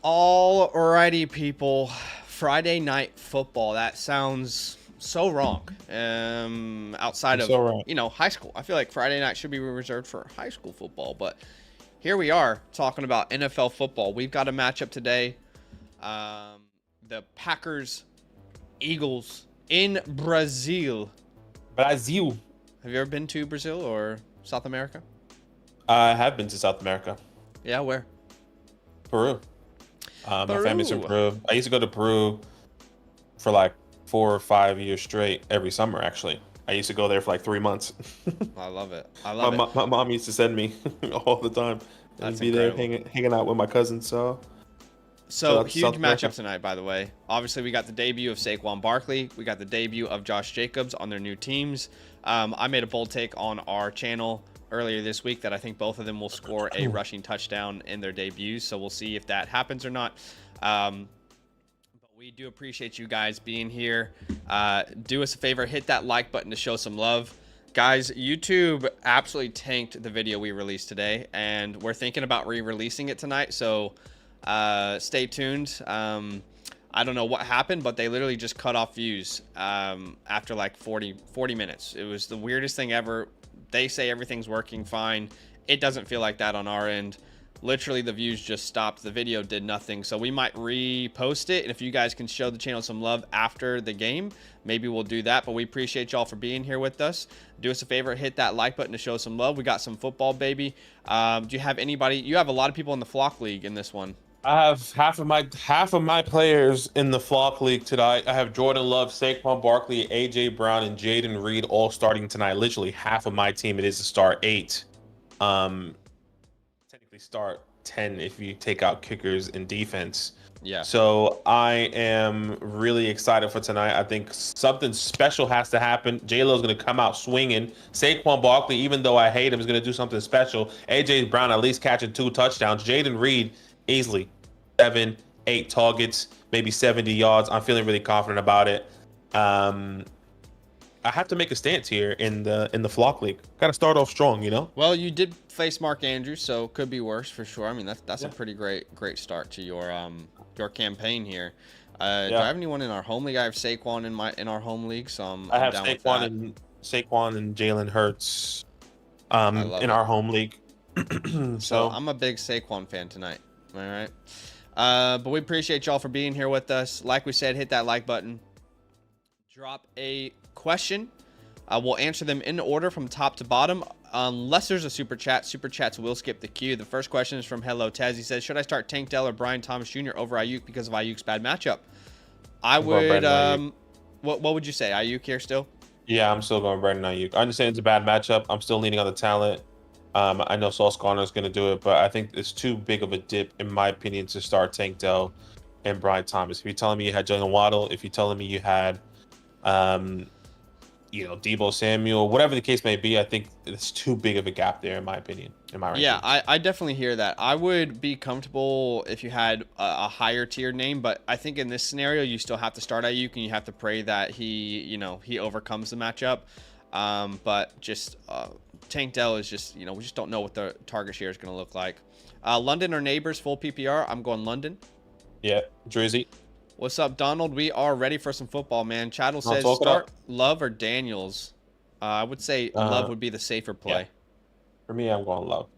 Alrighty, people. Friday night football. That sounds so wrong. Outside You're of, so right. high school. I feel like Friday night should be reserved for high school football. But here we are talking about NFL football. We've got a matchup today. Um, the Packers Eagles in Brazil. Brazil. Have you ever been to Brazil or South America? I have been to South America, Yeah, where? Peru. My family's from Peru. Peru. I used to go to Peru for like 4 or 5 years straight every summer. Actually, I used to go there for like 3 months. I love it. I my, love it. mo- my mom used to send me all the time and That's be there incredible. hanging out with my cousins. So shout So out to huge South matchup America. tonight, by the way. Obviously, we got the debut of Saquon Barkley. We got the debut of Josh Jacobs on their new teams. I made a bold take on our channel earlier this week that I think both of them will score a rushing touchdown in their debuts. So we'll see if that happens or not. But we do appreciate you guys being here. Do us a favor, hit that like button to show some love. Guys, YouTube absolutely tanked the video we released today, and we're thinking about re-releasing it tonight. So stay tuned. I don't know what happened, but they literally just cut off views after like 40 minutes. It was the weirdest thing ever. They say everything's working fine. It doesn't feel like that on our end. Literally, the views just stopped. The video did nothing. So we might repost it. And if you guys can show the channel some love after the game, maybe we'll do that. But we appreciate y'all for being here with us. Do us a favor, hit that like button to show some love. We got some football, baby. Do you have anybody? You have a lot of people in the Flock League in this one. I have half of my players in the Flock League tonight. I have Jordan Love, Saquon Barkley, AJ Brown, and Jaden Reed all starting tonight. Literally half of my team. It is to start 8. Um, Technically start 10 if you take out kickers and defense. Yeah. So I am really excited for tonight. I think something special has to happen. J-Lo's going to come out swinging. Saquon Barkley, even though I hate him, is going to do something special. AJ Brown at least catching 2 touchdowns. Jaden Reed easily 7, 8 targets, maybe 70 yards. I'm feeling really confident about it. I have to make a stance here in the Flock League. Got to start off strong, you know. Well, you did face Mark Andrews, so could be worse for sure. I mean, that's a Yeah. pretty great start to your campaign here. Do I Yeah. have anyone in our home league? I have Saquon in our home league, so I'm I have down with that. Saquon and Jalen Hurts I love in it. our home league. So So I'm a big Saquon fan tonight. All right. But we appreciate y'all for being here with us. Like we said, hit that like button. Drop a question. We'll answer them in order from top to bottom. Unless there's a super chat. Super chats will skip the queue. The first question is from Hello Tez. He says, should I start Tank Dell or Brian Thomas Jr. over Ayuk because of Ayuk's bad matchup? I I'm going would, Brandon Ayuk. what would you say? Ayuk here still? Yeah, I'm still going Brandon Ayuk. I understand it's a bad matchup. I'm still leaning on the talent. I know Sauce Gardner is going to do it, but I think it's too big of a dip, in my opinion, to start Tank Dell and Brian Thomas. If you're telling me you had Jalen Waddle, if you're telling me you had, um, Debo Samuel, whatever the case may be, I think it's too big of a gap there, in my opinion, in my Yeah, rankings. I definitely hear that. I would be comfortable if you had a higher tier name, but I think in this scenario, you still have to start Ayuk and you have to pray that he overcomes the matchup. But just Tank Dell is just, we just don't know what the target share is going to look like. London or neighbors, full PPR. I'm going London. Yeah, Drizzy, What's up, Donald? We are ready for some football, man. Chattel I'll says talk it start up. Love or Daniels. I would say Love Uh, would be the safer yeah, play. for me, I'm going Love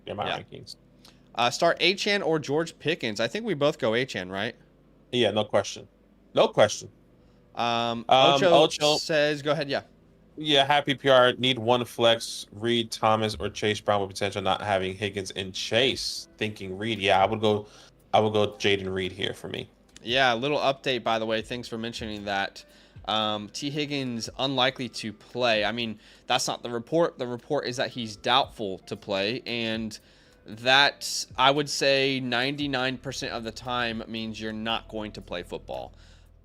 in my Yeah. rankings. Start Achan or George Pickens. I think we both go Achan, right? Yeah, no question. No question. Ocho Ocho, says, go ahead. Yeah. yeah, happy PR. Need one flex, Reed, Thomas, or Chase Brown with potential not having Higgins and Chase. Thinking Reed. Yeah, I would go Jaden Reed here for me. Yeah. A little update, by the way. Thanks for mentioning that. T. Higgins unlikely to play. I mean, that's not the report. The report is that he's doubtful to play. And that, I would say, 99% of the time means you're not going to play football.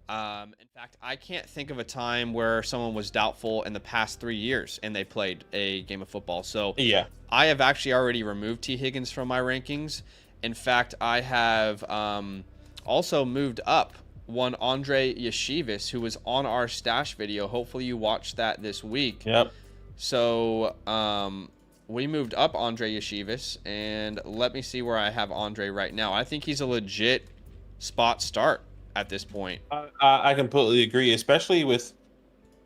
In fact, I can't think of a time where someone was doubtful in the past 3 years and they played a game of football. So Yeah. I have actually already removed T. Higgins from my rankings. In fact, I have also moved up one Andre Yeshivas, who was on our stash video. Hopefully you watched that this week. Yep. So we moved up Andre Yeshivas, and let me see where I have Andre right now. I think he's a legit spot start at this point. I completely agree, especially with.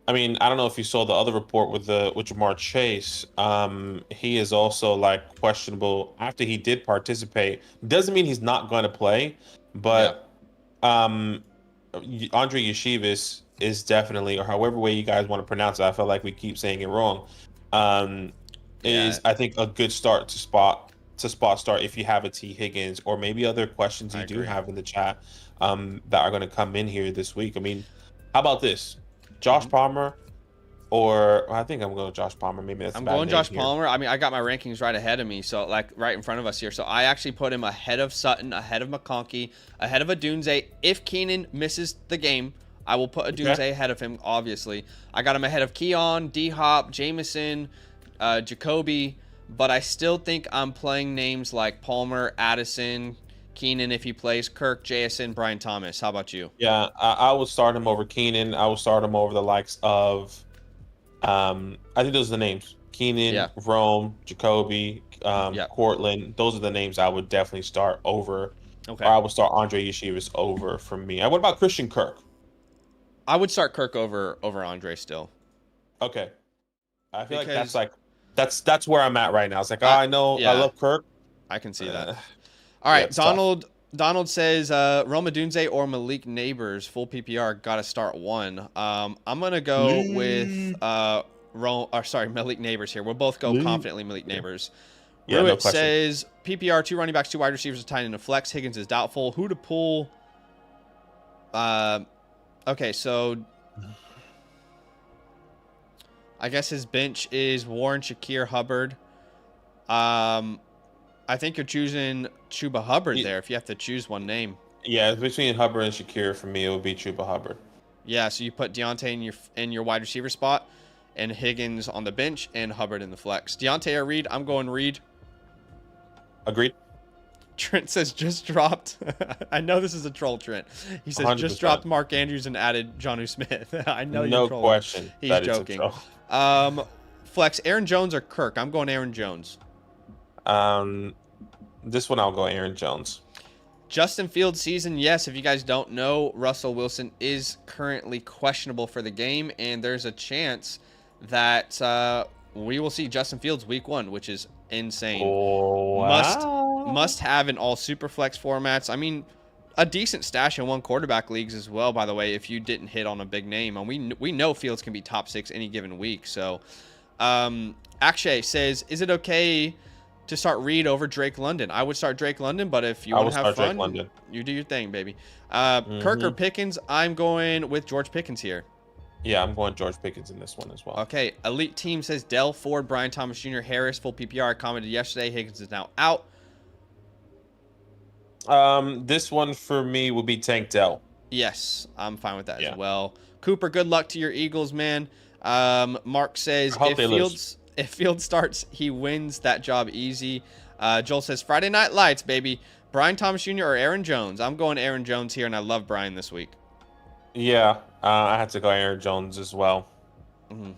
I mean, I don't know if you saw the other report with Jamar Chase. He is also like questionable after he did participate. Doesn't mean he's not going to play, but Andre Yeshivas is definitely, or however way you guys want to pronounce it. I feel like we keep saying it wrong. Is I think a good start to spot start if you have a T Higgins or maybe other questions you do have in the chat that are going to come in here this week. I mean, how about this? Josh Palmer, or I think I'm going with Josh Palmer. Maybe that's. I'm going Josh Palmer. I mean, I got my rankings right ahead of me, so like right in front of us here. So I actually put him ahead of Sutton, ahead of McConkey, ahead of Adunze. If Keenan misses the game, I will put Adunze ahead of him. Obviously, I got him ahead of Keon, D Hop, Jameson, Jacoby, but I still think I'm playing names like Palmer, Addison, Keenan if he plays, Kirk, JSN, Brian Thomas. How about you? Yeah, I would start him over Keenan. I would start him over the likes of, I think those are the names: Keenan, Rome, Jacoby, Cortland. Those are the names I would definitely start over. Okay. Or I would start Andre Yeshivas over for me. What about Christian Kirk? I would start Kirk over Andre still. Okay. I feel like that's where I'm at right now. It's like, I know I love Kirk. I can see that. All right, Donald says Rome Odunze or Malik Neighbors, full PPR, got to start one. I'm going to go with Malik Neighbors here. We'll both go confidently Malik Neighbors. Yeah, Ruitt says PPR, 2 running backs, 2 wide receivers, a tight end, and a flex. Higgins is doubtful. Who to pull? Okay, so I guess his bench is Warren, Shakir, Hubbard. I think you're choosing Chuba Hubbard there if you have to choose one name. Yeah, between Hubbard and Shakir, for me, it would be Chuba Hubbard. Yeah, so you put Deontay in your wide receiver spot, and Higgins on the bench, and Hubbard in the flex. Deontay or Reed? I'm going Reed. Agreed. Trent says just dropped. I know this is a troll, Trent. He says 100%. Just dropped Mark Andrews and added Jonnu Smith. I know you're trolling. No question. He's joking. Flex, Aaron Jones or Kirk? I'm going Aaron Jones. This one I'll go Aaron Jones. Justin Fields season, yes. If you guys don't know, Russell Wilson is currently questionable for the game, and there's a chance that we will see Justin Fields week 1, which is insane. Oh, wow. Must have in all super flex formats. I mean, a decent stash in 1 quarterback leagues as well, by the way, if you didn't hit on a big name. And we know Fields can be top 6 any given week. So Akshay says, is it okay to start Reed over Drake London? I would start Drake London, but if you want to have fun, you do your thing, baby. Kirk or Pickens? I'm going with George Pickens here. Yeah, I'm going George Pickens in this one as well. Okay, Elite Team says Dell, Ford, Brian Thomas Jr., Harris, full PPR. I commented yesterday. Higgins is now out. This one for me would be Tank Dell. Yes, I'm fine with that as well. Cooper, good luck to your Eagles, man. Mark says if Fields starts, he wins that job easy. Joel says Friday Night Lights, baby. Brian Thomas Jr. or Aaron Jones? I'm going Aaron Jones here, and I love Brian this week. Yeah, I had to go Aaron Jones as well.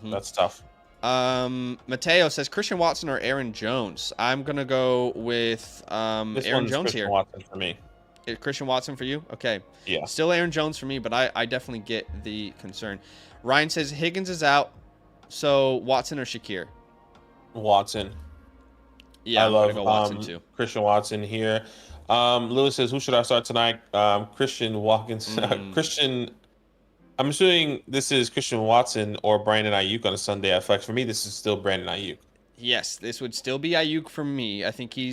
That's tough. Mateo says Christian Watson or Aaron Jones. I'm gonna go with Aaron Jones here. Watson for me. Christian Watson for you? Okay. Yeah. Still Aaron Jones for me, but I definitely get the concern. Ryan says Higgins is out, so Watson or Shakir? Watson. Yeah, I'm gonna go Watson too. Christian Watson here. Lewis says, who should I start tonight? Christian Watkins. Christian. I'm assuming this is Christian Watson or Brandon Ayuk on a Sunday at flex. For me, this is still Brandon Ayuk. Yes, this would still be Ayuk for me. I think he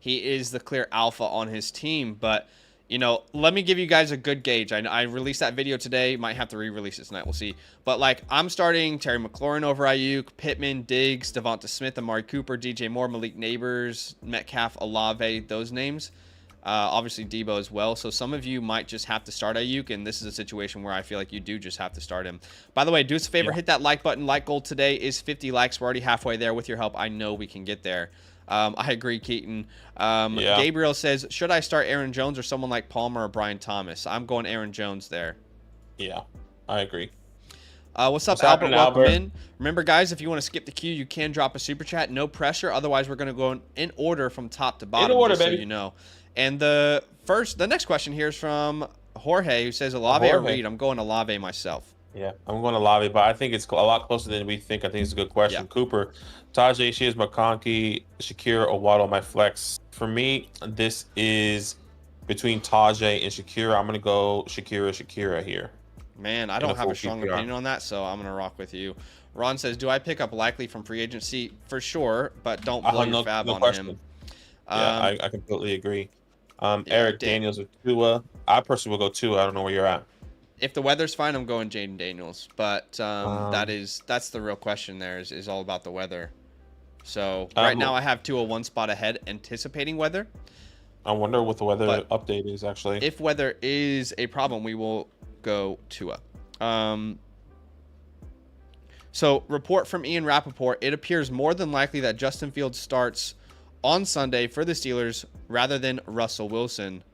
is the clear alpha on his team. But, you know, let me give you guys a good gauge. I released that video today. Might have to re-release it tonight. We'll see. But, like, I'm starting Terry McLaurin over Ayuk, Pittman, Diggs, Devonta Smith, Amari Cooper, DJ Moore, Malik Neighbors, Metcalf, Olave, those names. Obviously Debo as well. So some of you might just have to start Ayuk, and this is a situation where I feel like you do just have to start him. By the way, do us a favor, hit that like button. Like goal today is 50 likes. We're already halfway there. With your help, I know we can get there. I agree, Keaton. Gabriel says, should I start Aaron Jones or someone like Palmer or Brian Thomas? I'm going Aaron Jones there. Yeah, I agree. What's up, What's Albert? happening, Welcome Albert? in. Remember, guys, if you want to skip the queue, you can drop a super chat. No pressure. Otherwise, we're going to go in order from top to bottom, order, just so baby. you know. And the next question here is from Jorge, who says Olave or Jorge. Reed. I'm going Olave myself. Yeah, I'm going to Lavi, but I think it's a lot closer than we think. I think it's a good question. Yeah. Cooper, Tajay, Shears, McConkey, Shakira, or Waddle, my flex. For me, this is between Tajay and Shakira. I'm going to go Shakira here. Man, I In don't a have a full strong PPR. opinion on that, so I'm going to rock with you. Ron says, do I pick up Likely from free agency? For sure, but don't blow your fab on question. him. Yeah, I completely agree. Yeah, Eric Daniels or Tua. I personally will go Tua. I don't know where you're at. If the weather's fine, I'm going Jaden Daniels. But that's the real question there is all about the weather. So right now I have Tua one spot ahead, anticipating weather. I wonder what the weather update is actually. If weather is a problem, we will go Tua. So report from Ian Rappaport, it appears more than likely that Justin Fields starts on Sunday for the Steelers rather than Russell Wilson,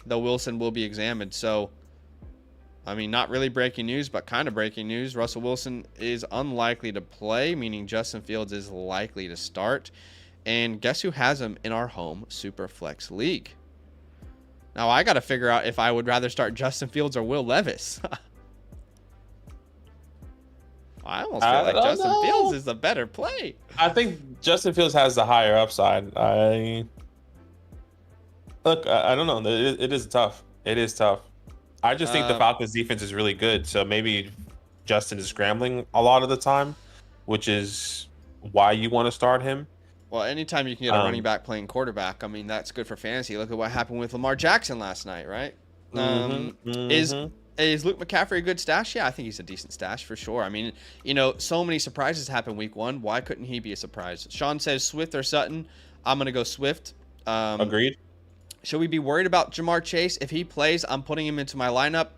though Wilson will be examined. So, I mean, not really breaking news, but kind of breaking news. Russell Wilson is unlikely to play, meaning Justin Fields is likely to start. And guess who has him in our home Superflex League? Now, I got to figure out if I would rather start Justin Fields or Will Levis. I almost feel like Justin Fields is the better play. I think Justin Fields has the higher upside. I don't know. It is tough. It is tough. I just think the Falcons defense is really good. So maybe Justin is scrambling a lot of the time, which is why you want to start him. Well, anytime you can get a running back playing quarterback, I mean, that's good for fantasy. Look at what happened with Lamar Jackson last night, right? Is Luke McCaffrey a good stash? Yeah, I think he's a decent stash for sure. I mean, so many surprises happen week one. Why couldn't he be a surprise? Sean says Swift or Sutton. I'm going to go Swift. Agreed. Should we be worried about Jamar Chase? If he plays, I'm putting him into my lineup.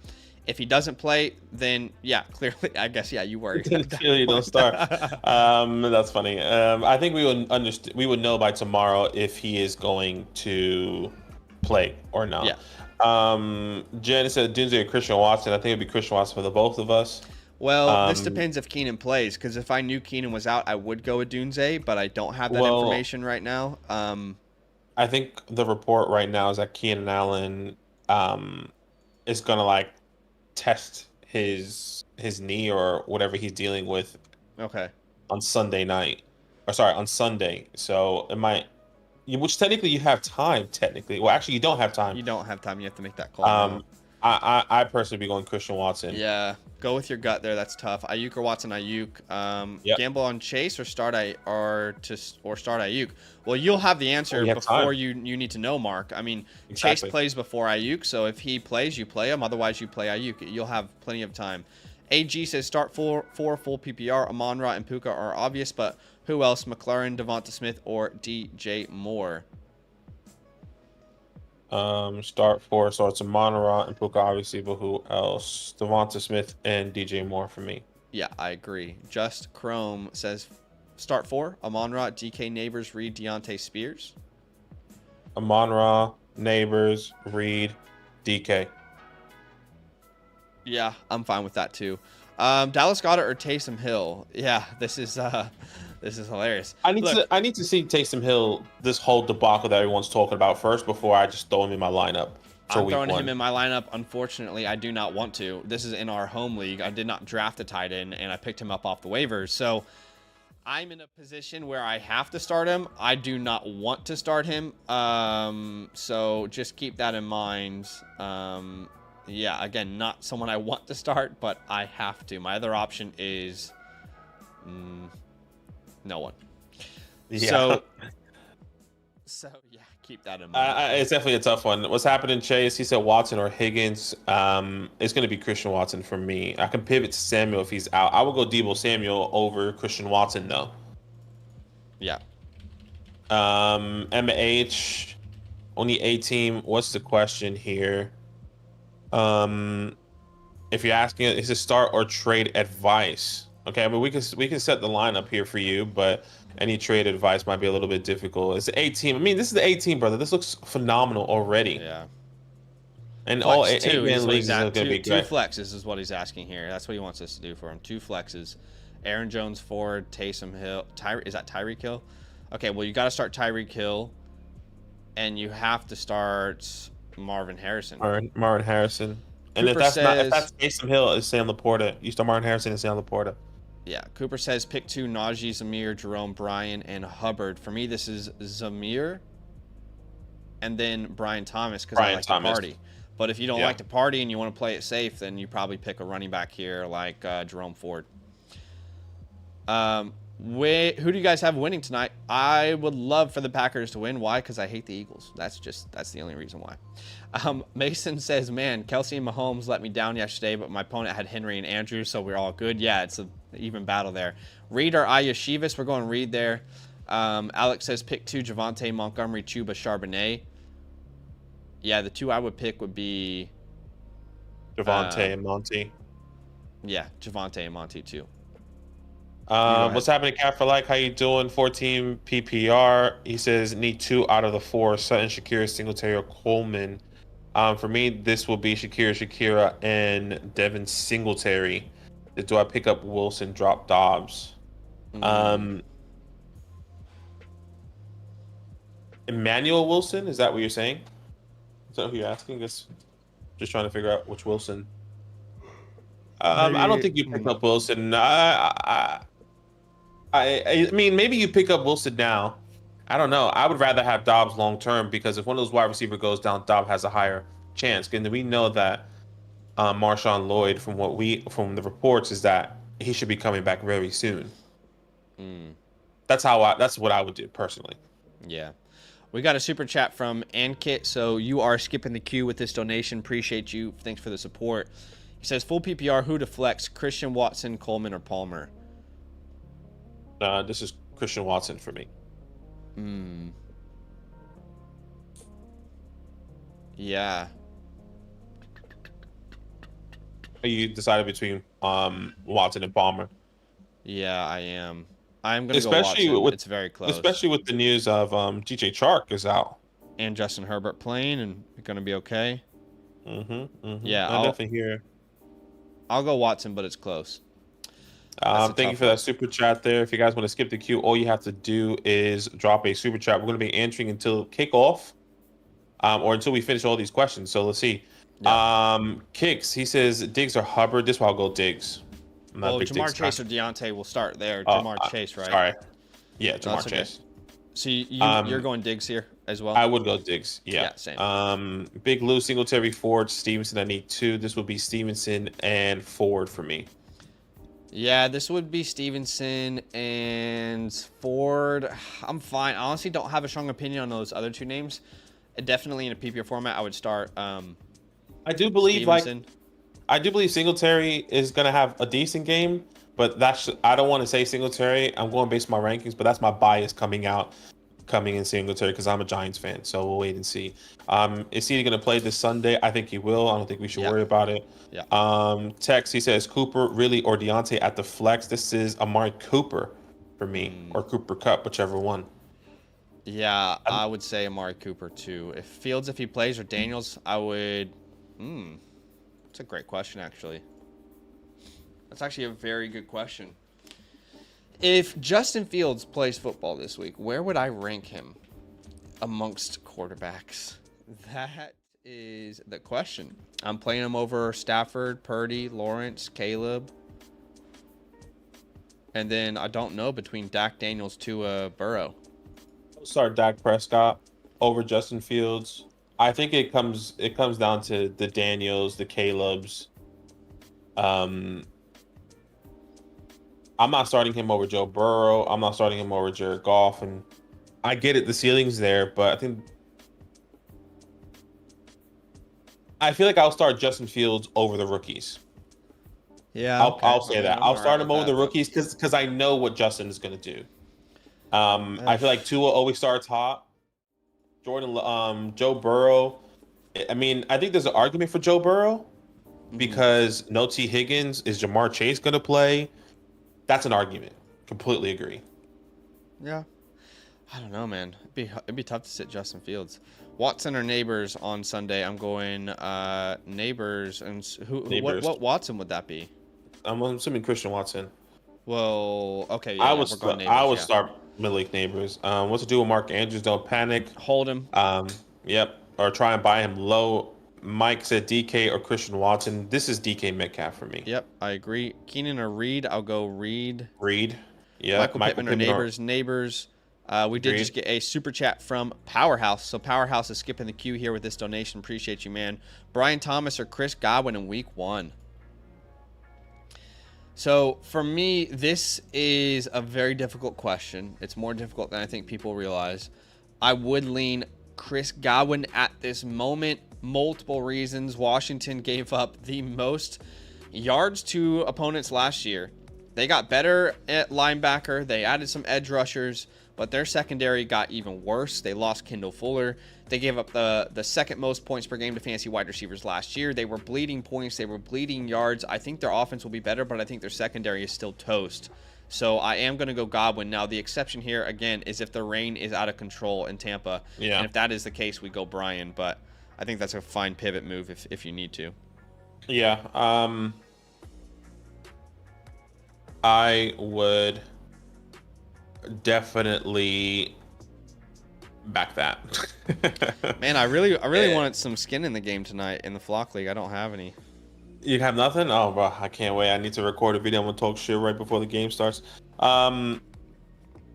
If he doesn't play, then yeah, clearly, I guess, yeah, you worry. Clearly don't start. That's funny. I think we would know by tomorrow if he is going to play or not. Yeah. Jen said Dunze or Christian Watson. I think it'd be Christian Watson for the both of us. Well, this depends if Keenan plays, because if I knew Keenan was out, I would go with Dunze, but I don't have that information right now. I think the report right now is that Keenan Allen is gonna test his knee or whatever he's dealing with. Okay. On Sunday. So it might. Which technically you have time. Technically, well, actually you don't have time. You don't have time. You have to make that call. I personally be going Christian Watson. Yeah, go with your gut there. That's tough. Ayuk or Watson? Ayuk. Yep. Gamble on Chase or start Ayuk. Well, you'll have the answer before you need to know, Mark. I mean, Exactly. Chase plays before Ayuk, so if he plays, you play him. Otherwise, you play Ayuk. You'll have plenty of time. AG says start four full PPR. Amon-Ra and Puka are obvious, but who else? McLaurin, Devonta Smith, or DJ Moore? Start 4. So it's Amon-Ra and Puka, obviously, but who else? Devonta Smith and DJ Moore for me. Yeah, I agree. Just Chrome says start 4. Amon-Ra, DK, Neighbors, Reed, Deontay, Spears. Amon-Ra, Neighbors, Reed, DK. Yeah, I'm fine with that too. Dallas Goedert or Taysom Hill? Yeah, this is hilarious. I need to see Taysom Hill, this whole debacle that everyone's talking about first before I just throw him in my lineup. I'm throwing him in my lineup. Unfortunately, I do not want to. This is in our home league. I did not draft a tight end, and I picked him up off the waivers. So I'm in a position where I have to start him. I do not want to start him. So just keep that in mind. Yeah, again, not someone I want to start, but I have to. My other option is no one. Yeah. So yeah, keep that in mind. It's definitely a tough one. What's happening, Chase? He said Watson or Higgins. It's going to be Christian Watson for me. I can pivot to Samuel if he's out. I would go Deebo Samuel over Christian Watson, though. Yeah. MH, only A team. What's the question here? If you're asking, is it start or trade advice? Okay, I mean we can set the lineup here for you, but any trade advice might be a little bit difficult. It's the A team. I mean, this is the A team, brother. This looks phenomenal already. Yeah. And all Flex two is 8-man what leagues he's is at. going to be Two great. flexes is what he's asking here. That's what he wants us to do for him. 2 flexes. Aaron Jones, Ford, Taysom Hill. Is that Tyreek Hill? Okay, well, you got to start Tyreek Hill, and you have to start Marvin Harrison. Marvin Harrison. And Cooper if says, that's Taysom Hill, it's Sam Laporta. You start Marvin Harrison and Sam Laporta. Yeah, Cooper says pick 2, Najee, Zamir, Jerome, Bryan, and Hubbard. For me, this is Zamir and then Brian Thomas because I like to party. But if you don't like to party and you want to play it safe, then you probably pick a running back here like Jerome Ford. Who do you guys have winning tonight? I would love for the Packers to win. Why? Because I hate the Eagles. That's the only reason why. Mason says, man, Kelsey and Mahomes let me down yesterday, but my opponent had Henry and Andrews, so we're all good. Yeah, it's an even battle there. Reed or Ayashivas? We're going Reed there. Alex says pick 2, Javonte, Montgomery, Chuba, Charbonnet. Yeah, the 2 I would pick would be Javonte and Monty. Yeah, Javonte and Monty too. What's happening, Cat for Like? How you doing? 14 PPR. He says need 2 out of the 4. Sutton, Shakira, Singletary, or Coleman. For me, this will be Shakira, and Devin Singletary. Do I pick up Wilson, drop Dobbs? Emmanuel Wilson, is that what you're saying? Is that who you're asking? Just trying to figure out which Wilson. I don't think you pick up Wilson. I mean, maybe you pick up Wilson now. I don't know. I would rather have Dobbs long term because if one of those wide receiver goes down, Dobbs has a higher chance. And we know that Marshawn Lloyd, from the reports, is that he should be coming back very soon. That's what I would do personally. Yeah. We got a super chat from Ankit, so you are skipping the queue with this donation. Appreciate you. Thanks for the support. He says, full PPR, who to flex, Christian Watson, Coleman, or Palmer? This is Christian Watson for me. Yeah. You decided between Watson and Palmer. Yeah, I am. I'm going to go Watson. It's very close. Especially with the news of DJ Chark is out. And Justin Herbert playing and going to be okay. Yeah, I'll definitely hear. I'll go Watson, but it's close. Thank you for that super chat there. If you guys want to skip the queue, all you have to do is drop a super chat. We're going to be answering until kickoff, or until we finish all these questions. So let's see. Yeah. Kicks, he says Diggs or Hubbard. This one I'll go Diggs. Well, Jamar Chase or Deontay will start there. Jamar Chase, right? Sorry. Yeah, Jamar Chase. So you're going Diggs here as well? I would go Diggs. Yeah. Same. Big Lou, Singletary, Ford, Stevenson. I need 2. This would be Stevenson and Ford for me. Yeah, this would be Stevenson and Ford. I'm fine. I honestly don't have a strong opinion on those other 2 names. Definitely in a PPR format, I would start I do believe Stevenson. I do believe Singletary is going to have a decent game, but I don't want to say Singletary. I'm going based on my rankings, but that's my bias coming in Singletary because I'm a Giants fan. So we'll wait and see. Is he going to play this Sunday? I think he will. I don't think we should worry about it. Yeah. Tex, he says Cooper really or Deontay at the flex. This is Amari Cooper for me, or Cooper Kupp, whichever one. Yeah, I would say Amari Cooper too. If he plays, or Daniels, I would. That's a great question, actually. That's actually a very good question. If Justin Fields plays football this week, where would I rank him amongst quarterbacks? That is the question. I'm playing him over Stafford, Purdy, Lawrence, Caleb. And then I don't know between Dak, Daniels, Tua, Burrow. I'll start Dak Prescott over Justin Fields. I think it comes down to the Daniels, the Calebs. I'm not starting him over Joe Burrow. I'm not starting him over Jared Goff. And I get it, the ceiling's there, but I feel like I'll start Justin Fields over the rookies. Yeah, I'll say that. I'll start him over the rookies because I know what Justin is going to do. I feel like Tua always starts hot. Joe Burrow. I mean, I think there's an argument for Joe Burrow because no T. Higgins. Is Jamar Chase going to play? That's an argument. Completely agree. Yeah. I don't know, man. It'd be tough to sit Justin Fields. Watson or Neighbors on Sunday? I'm going Neighbors. And Neighbors. What Watson would that be? I'm assuming Christian Watson. Well, okay, I yeah, would we're going I Neighbors, would yeah. start mid-league Neighbors. What's to do with Mark Andrews? Don't panic. Hold him. Yep. Or try and buy him low. Mike said DK or Christian Watson. This is DK Metcalf for me. Yep, I agree. Keenan or Reed? I'll go Reed. Reed. Yeah. Michael Pittman or Neighbors? Neighbors. We did just get a super chat from Powerhouse. So Powerhouse is skipping the queue here with this donation. Appreciate you, man. Brian Thomas or Chris Godwin in week 1? So for me, this is a very difficult question. It's more difficult than I think people realize. I would lean Chris Godwin at this moment. Multiple reasons. Washington gave up the most yards to opponents last year. They got better at linebacker. They added some edge rushers, but their secondary got even worse. They lost Kendall Fuller. They gave up the second most points per game to fantasy wide receivers last year. They were bleeding points. They were bleeding yards. I think their offense will be better, but I think their secondary is still toast. So I am going to go Godwin. Now, the exception here, again, is if the rain is out of control in Tampa. Yeah. And if that is the case, we go Brian. But I think that's a fine pivot move if you need to. Yeah. I would definitely back that. Man, I really wanted some skin in the game tonight in the Flock League. I don't have any. You have nothing? Oh, bro, I can't wait. I need to record a video. I'm gonna talk shit right before the game starts. Where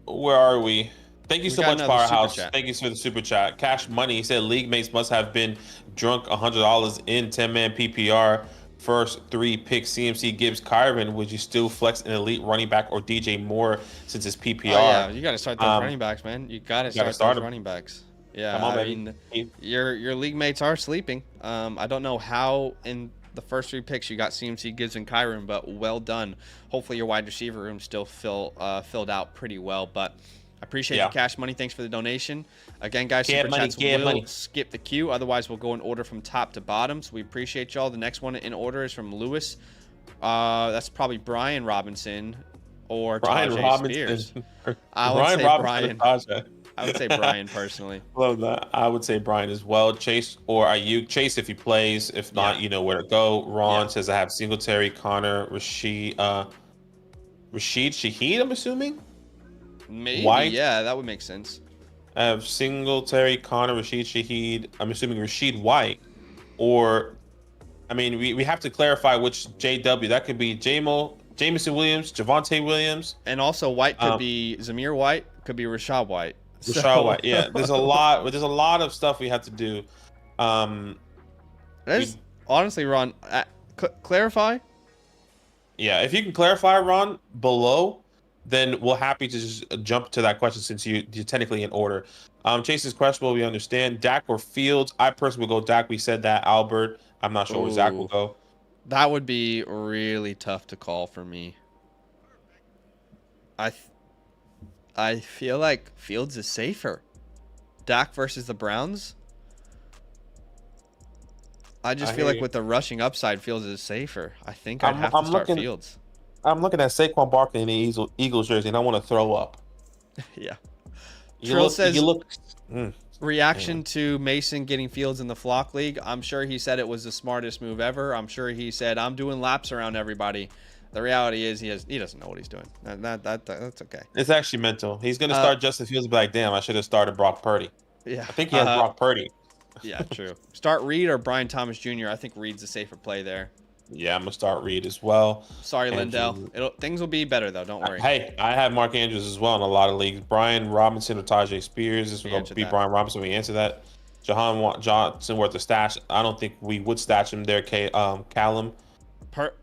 are we? Thank you so much, Powerhouse. Thank you for the super chat. Cash Money, he said league mates must have been drunk $100 in 10-man PPR. First 3 picks, CMC, Gibbs, Kyron. Would you still flex an elite running back or DJ Moore since it's PPR? Oh, yeah, you got to start those running backs, man. You got to start those running backs. Yeah, on, I mean, your league mates are sleeping. I don't know how in the first 3 picks you got CMC, Gibbs, and Kyron, but well done. Hopefully your wide receiver room still filled out pretty well, but I appreciate the Cash Money. Thanks for the donation. Again, guys, super chats will skip the queue. Otherwise, we'll go in order from top to bottom. So we appreciate y'all. The next one in order is from Lewis. That's probably Brian Robinson or Tajay Spears. I would say Brian. I would say Brian personally. Love that. I would say Brian as well. Chase or Ayuk. Chase if he plays. If not, you know where to go. Ron says I have Singletary, Connor, Rashid Shaheed, I'm assuming? Maybe, White. Yeah, that would make sense. I have Singletary, Connor, Rashid Shaheed. I'm assuming Rashid White. Or, I mean, we have to clarify which JW. That could be Jameson Williams, Javonte Williams. And also White could be Zamir White, could be Rashad White. Rashad White, yeah. There's a lot of stuff we have to do. Honestly, Ron, clarify? Yeah, if you can clarify, Ron, below, then we're happy to just jump to that question since you're technically in order. Chase's question, we understand. Dak or Fields? I personally will go Dak. We said that. Albert, I'm not sure where Zach will go. That would be really tough to call for me. I feel like Fields is safer. Dak versus the Browns? I just feel like with the rushing upside, Fields is safer. I think I'd have to start Fields. I'm looking at Saquon Barkley in the Eagles jersey, and I want to throw up. Yeah. Trill says, reaction to Mason getting Fields in the Flock League. I'm sure he said it was the smartest move ever. I'm sure he said, I'm doing laps around everybody. The reality is he doesn't know what he's doing. That's okay. It's actually mental. He's going to start Justin Fields and be like, damn, I should have started Brock Purdy. Yeah. I think he has Brock Purdy. Yeah, true. Start Reed or Brian Thomas Jr. I think Reed's a safer play there. Yeah, I'm going to start Reed as well. Sorry, Lindell. Things will be better, though. Don't worry. Hey, I have Mark Andrews as well in a lot of leagues. Brian Robinson or Tajay Spears. This is going to be Brian Robinson. We answer that. Jahan Johnson worth a stash. I don't think we would stash him there, Callum.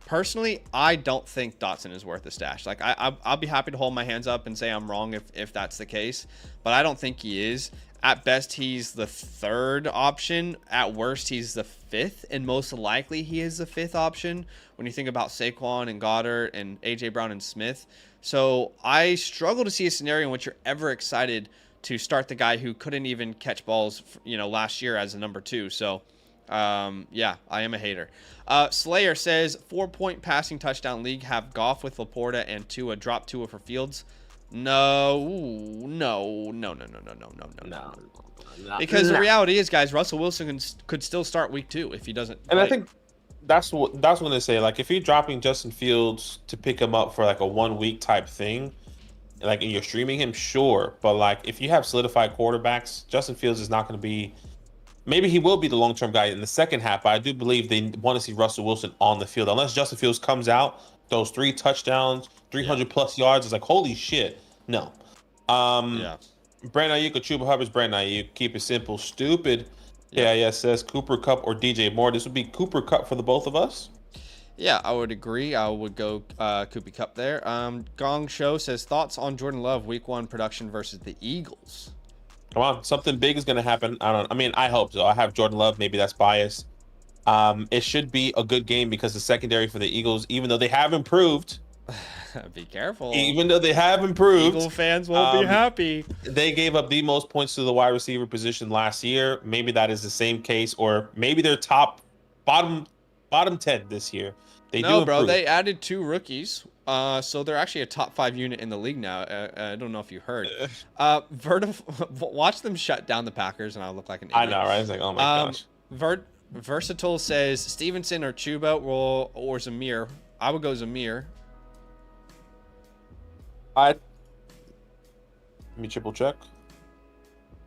Personally, I don't think Dotson is worth a stash. Like, I'll be happy to hold my hands up and say I'm wrong if that's the case. But I don't think he is. At best, he's the 3rd option. At worst, he's the 5th. And most likely, he is the 5th option when you think about Saquon and Goddard and A.J. Brown and Smith. So I struggle to see a scenario in which you're ever excited to start the guy who couldn't even catch balls, last year as a number 2. So, yeah, I am a hater. Slayer says, 4-point passing touchdown league. Have Goff with Laporta and Tua. Drop Tua for Fields. No, no, no, no, no, no, no, no, no, no, No, no. Because the reality is, guys, Russell Wilson could still start week 2 if he doesn't And play. I think that's what they say. Like if you're dropping Justin Fields to pick him up for like a 1 week type thing, like and you're streaming him, sure. But like if you have solidified quarterbacks, Justin Fields is not going to be. Maybe he will be the long term guy in the second half, but I do believe they want to see Russell Wilson on the field. Unless Justin Fields comes out, those 3 touchdowns, 300 plus yards, it's like holy shit. No. Yeah. Brandon Ayuk or Chuba Hubbard's Brandon Ayuk. Keep it simple. Stupid. Yeah. KIS says Cooper Cup or DJ Moore. This would be Cooper Cup for the both of us. Yeah, I would agree. I would go Koopy Cup there. Gong Show says thoughts on Jordan Love week 1 production versus the Eagles. Come on, something big is going to happen. I mean, I hope so. I have Jordan Love. Maybe that's biased. It should be a good game because the secondary for the Eagles, even though they have improved, Be careful. Eagle fans won't be happy. They gave up the most points to the wide receiver position last year. Maybe that is the same case, or maybe they're bottom 10 this year. No, bro, they added 2 rookies. So they're actually a top 5 unit in the league now. I don't know if you heard. Watch them shut down the Packers, and I'll look like an idiot. I know, right? It's like, oh my gosh. Versatile says Stevenson or Chuba or Zamir. I would go Zamir. Let me triple check.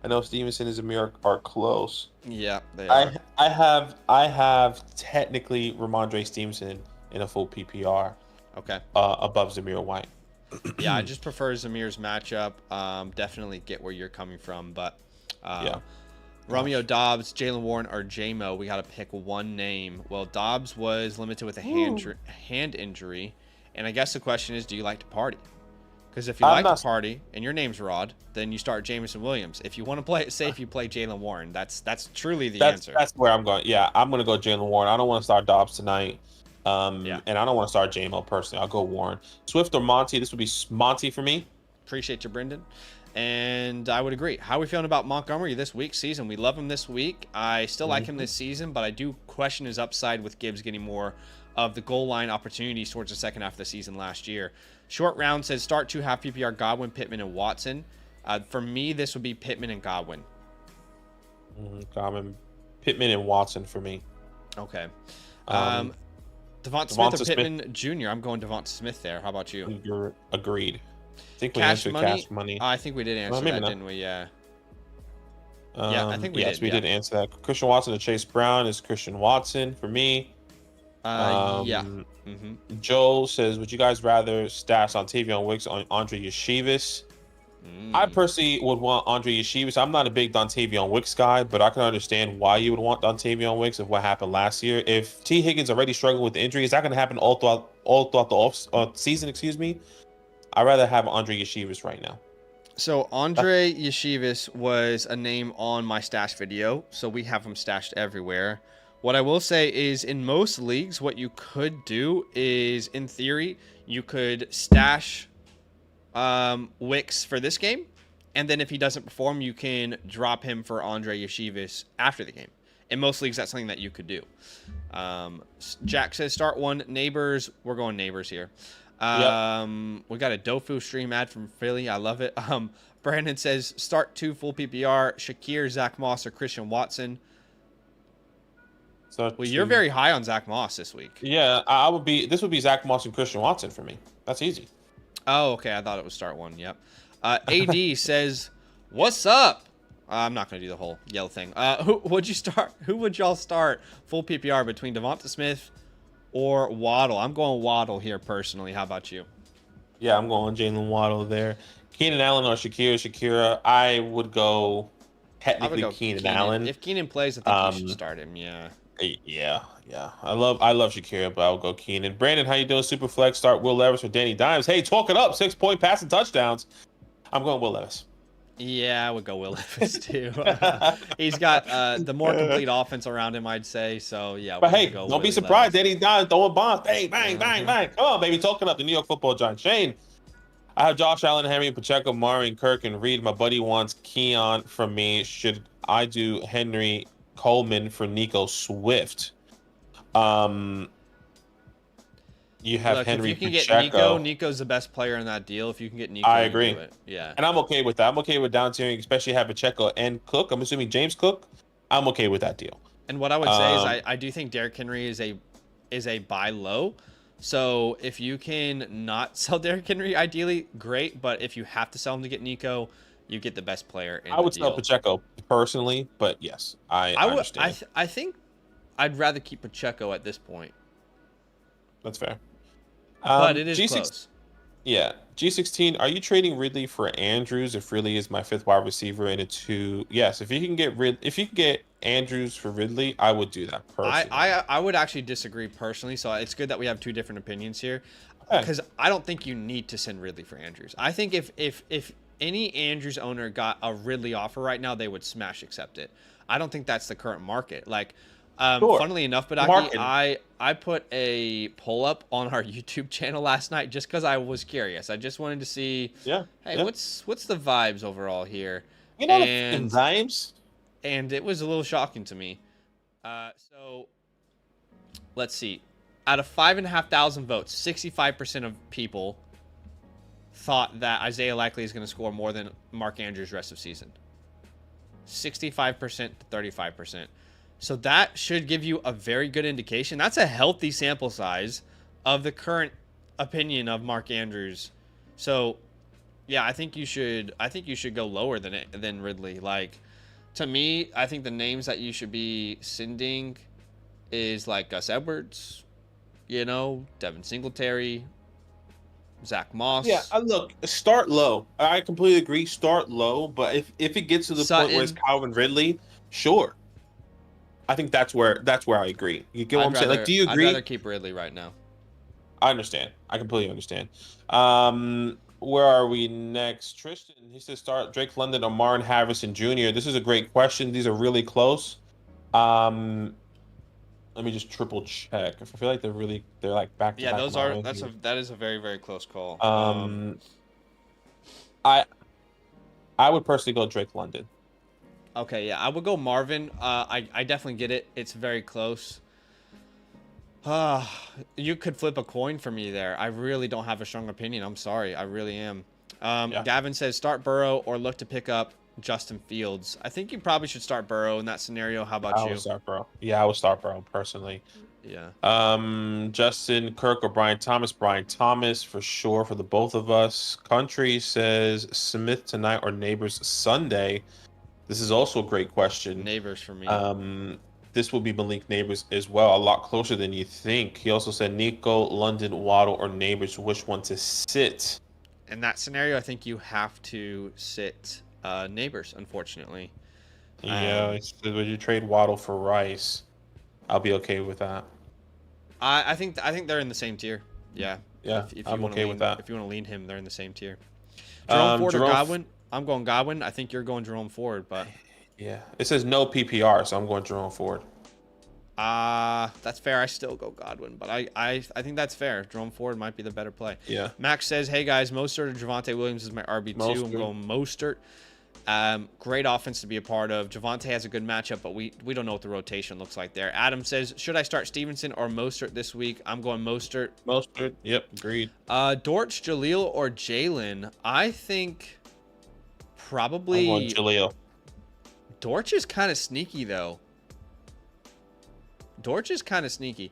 I know Stevenson and Zamir are close. Yeah, they are. I have technically Ramondre Stevenson in a full PPR. Okay. Above Zamir White. Yeah, I just prefer Zamir's matchup. Definitely get where you're coming from, but yeah. Romeo Dobbs, Jalen Warren, or J-Mo, we got to pick one name. Well, Dobbs was limited with a hand injury, and I guess the question is, do you like to party? Because if you like to party and your name's Rod, then you start Jameson Williams. If you want to play it safe, you play Jalen Warren. That's truly the answer. That's where I'm going. Yeah, I'm going to go Jalen Warren. I don't want to start Dobbs tonight. And I don't want to start J-Mo personally. I'll go Warren. Swift or Monty? This would be Monty for me. Appreciate you, Brendan. And I would agree. How are we feeling about Montgomery this week season? We love him this week. I still like him this season, but I do question his upside with Gibbs getting more of the goal line opportunities towards the second half of the season last year. Short Round says start 2 half PPR Godwin, Pittman, and Watson. For me, this would be Pittman and Godwin. Godwin, Pittman, and Watson for me. Okay. Devonta Smith or Pittman Jr.? I'm going Devonta Smith there. How about you? You're agreed. I think we Cash answered Cash Money. I think we did answer that, didn't we? Yeah. I think we did. Yes, we did answer that. Christian Watson or Chase Brown is Christian Watson for me. Yeah. Joel says, would you guys rather stash on Tavion Wicks on Andre Yeshivas? I personally would want Andre Yeshivas. I'm not a big Dontavion Wicks guy, but I can understand why you would want Dontavion Wicks of what happened last year. If T. Higgins already struggling with injury, is that going to happen all throughout the off season? Excuse me. I'd rather have Andre Yeshivas right now. So Andre Yeshivas was a name on my stash video, so we have him stashed everywhere. What I will say is in most leagues, what you could do is, in theory, you could stash Wicks for this game, and then if he doesn't perform, you can drop him for Andre Yeshivas after the game. In most leagues, that's something that you could do. Jack says start 1 Neighbors. We're going Neighbors here. We got a Dofu stream ad from Philly. I love it. Brandon says start 2 full PPR. Shakir, Zach Moss, or Christian Watson. Well, you're very high on Zach Moss this week. Yeah, this would be Zach Moss and Christian Watson for me. That's easy. Oh, okay. I thought it was start 1. Yep. AD says, "What's up?" I'm not gonna do the whole yell thing. Who would you start? Who would y'all start full PPR between Devonta Smith or Waddle? I'm going Waddle here personally. How about you? Yeah, I'm going Jalen Waddle there. Keenan Allen or Shakira. I would go technically Keenan Allen. If Keenan plays, I think you should start him. Yeah. Yeah. I love Shakira, but I'll go Keenan. Brandon, how you doing? Superflex, start Will Levis or Danny Dimes. Hey, talk it up. 6-point passing touchdowns. I'm going Will Levis. Yeah, I would go Will Levis too. He's got the more complete offense around him, I'd say. So yeah. But hey, don't be surprised. Danny Dimes throwing bombs. Bang, bang, bang, bang. Come on, baby. Talking up the New York Football Giants. Shane, I have Josh Allen, Henry, Pacheco, Murray, and Kirk, and Reed. My buddy wants Keon from me. Should I do Henry Coleman for Nico Swift? You have Look, if Henry you can get Pacheco. Nico's the best player in that deal. If you can get Nico, I you agree. do it. Yeah. And I'm okay with that. I'm okay with down tiering, especially having Pacheco and Cook. I'm assuming James Cook. I'm okay with that deal. And what I would say is Um, I do think Derrick Henry is a buy low. So if you can not sell Derrick Henry, ideally, great. But if you have to sell him to get Nico, you get the best player in I the would sell deal. Pacheco personally, but yes, I I would. understand. I think I'd rather keep Pacheco at this point, That's fair. but it is G6, close. yeah, G16. Are you trading Ridley for Andrews? If Ridley is my fifth wide receiver in a two, yes. If you can get Andrews for Ridley, I would do that personally. I would actually disagree personally. So it's good that we have two different opinions here, Okay. because I don't think you need to send Ridley for Andrews. I think if any Andrews owner got a Ridley offer right now, they would smash accept it. I don't think that's the current market. Like, Sure. funnily enough, but Market. I put a poll up on our YouTube channel last night just because I was curious. I just wanted to see, Yeah. hey, yeah. what's the vibes overall here? You know the and enzymes? and it was a little shocking to me. So let's see. Out of 5,500 votes, 65% of people thought that Isaiah Likely is going to score more than Mark Andrews rest of season. 65% to 35%. So that should give you a very good indication. That's a healthy sample size of the current opinion of Mark Andrews. So yeah, I think you should go lower than Ridley. Like, to me, I think the names that you should be sending is like Gus Edwards, Devin Singletary, Zach Moss. Yeah, look, start low. I completely agree. Start low, but if it gets to the point where it's Sutton. Calvin Ridley, sure. I think that's where I agree. You get what I'm saying? Like, do you agree? I'd rather keep Ridley right now. I understand. I completely understand. Where are we next? Tristan, he says start Drake London or Marlon Harrison Jr. This is a great question. These are really close. Let me just triple check. I feel like they're like back to Yeah, back. that is a very, very close call. I would personally go Drake London. Okay, yeah, I would go Marvin. I definitely get it. It's very close. You could flip a coin for me there. I really don't have a strong opinion. I'm sorry. I really am. Yeah. Gavin says start Burrow or look to pick up Justin Fields. I think you probably should start Burrow in that scenario. How about I you? would start Burrow. Yeah, I would start Burrow personally. Yeah. Justin, Kirk, or Brian Thomas. Brian Thomas for sure for the both of us. Country says Smith tonight or Neighbors Sunday. This is also a great question. Neighbors for me. This will be Malik Neighbors as well, a lot closer than you think. He also said Nico, London, Waddle, or Neighbors. Which one to sit? In that scenario, I think you have to sit Neighbors, unfortunately. Yeah, would you trade Waddle for Rice? I'll be okay with that. I think they're in the same tier. Yeah. Yeah, if I'm wanna okay with that. If you want to lean him, they're in the same tier. Jerome Ford or Godwin? I'm going Godwin. I think you're going Jerome Ford, but yeah, it says no PPR, so I'm going Jerome Ford. That's fair. I still go Godwin, but I think that's fair. Jerome Ford might be the better play. Yeah. Max says, "Hey guys, Mostert or Javonte Williams is my RB2. I'm going Mostert. Great offense to be a part of. Javonte has a good matchup, but we don't know what the rotation looks like there." Adam says, "Should I start Stevenson or Mostert this week?" I'm going Mostert. Mostert. Yep, agreed. Dortch, Jaleel, or Jalen? I think probably I'm going Jaleel. Dortch is kind of sneaky though. Dortch is kind of sneaky.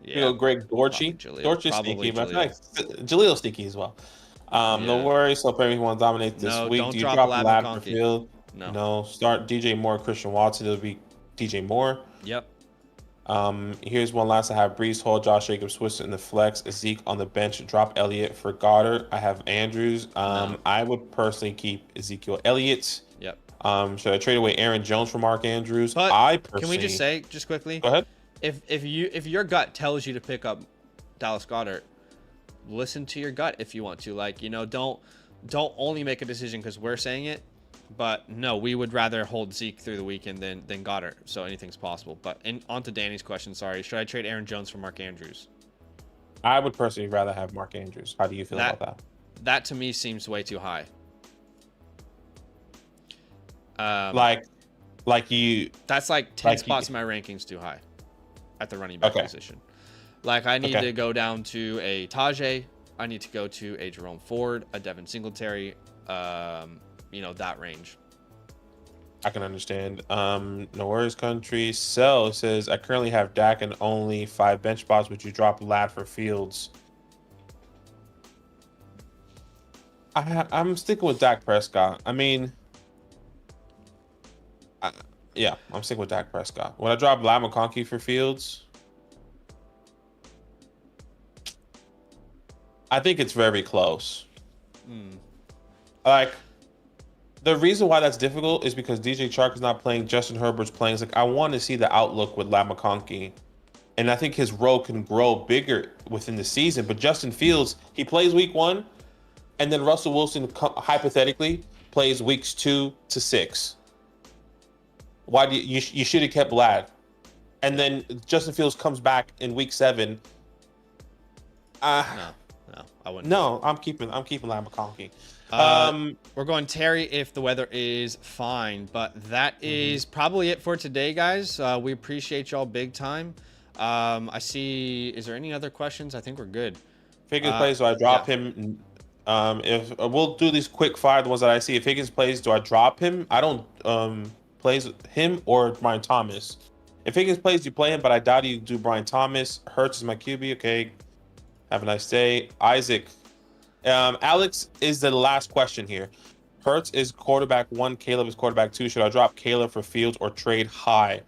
Yeah, Greg Dortchy. Dortch is sneaky, but I feel like Jaleel sneaky as well. No worries. Hope everyone dominates this week. Don't Do you drop Lab McConkey. Field? No. Start DJ Moore, Christian Watson. It'll be DJ Moore. Yep. Here's one last. I have Brees Hall, Josh Jacobs, Swiss in the flex, Zeke on the bench. Drop Elliott for Goddard. I have Andrews. I would personally keep Ezekiel Elliott. Yep. Should I trade away Aaron Jones for Mark Andrews? But I personally. Can we just say just quickly? Go ahead. If your gut tells you to pick up Dallas Goedert, listen to your gut if you want to. Like, don't only make a decision because we're saying it. But no, we would rather hold Zeke through the weekend than Goddard. So anything's possible. But on to Danny's question. Sorry, should I trade Aaron Jones for Mark Andrews? I would personally rather have Mark Andrews. How do you feel about that? That to me seems way too high. Like you, That's like 10 like spots in my rankings too high at the running back okay, position. Like I need okay. to go down to a Tajay. I need to go to a Jerome Ford, a Devin Singletary, that range. I can understand. No worries, country. Cell says I currently have Dak and only 5 bench spots. Would you drop Lad for Fields? I'm sticking with Dak Prescott. I mean, yeah, I'm sticking with Dak Prescott. Would I drop Lad McConkey for Fields? I think it's very close. Like, the reason why that's difficult is because DJ Chark is not playing, Justin Herbert's playing. It's like I want to see the outlook with Lad McConkey, and I think his role can grow bigger within the season. But Justin Fields, he plays week 1, and then Russell Wilson hypothetically plays weeks 2 to 6. Why do you should have kept Lad, and then Justin Fields comes back in week 7. No, I wouldn't. No, I'm keeping Lad McConkey. We're going Terry if the weather is fine, but that is probably it for today, guys. We appreciate y'all big time. I see. Is there any other questions? I think we're good. Higgins plays, so I drop him. If we'll do these quick fire, the ones that I see. If Higgins plays, do I drop him? I don't plays him or Brian Thomas. If Higgins plays, you play him, but I doubt you do Brian Thomas. Hurts is my QB. Okay. Have a nice day. Isaac. Alex is the last question here. Hurts is quarterback 1, Caleb is quarterback 2. Should I drop Caleb for Fields or trade high?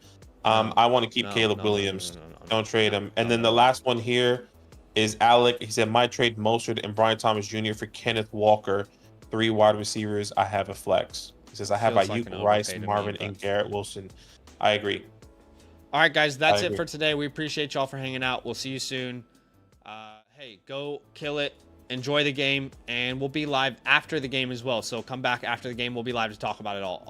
I want to keep Caleb Williams. Don't trade him. And then the last one here is Alec. He said, might trade Mostert and Brian Thomas Jr. for Kenneth Walker. 3 wide receivers. I have a flex. He says, I have Ayuk, Rice, Marvin, and Garrett Wilson. I agree. All right, guys, that's it for today. We appreciate y'all for hanging out. We'll see you soon. Hey, go kill it. Enjoy the game, and we'll be live after the game as well. So come back after the game. We'll be live to talk about it all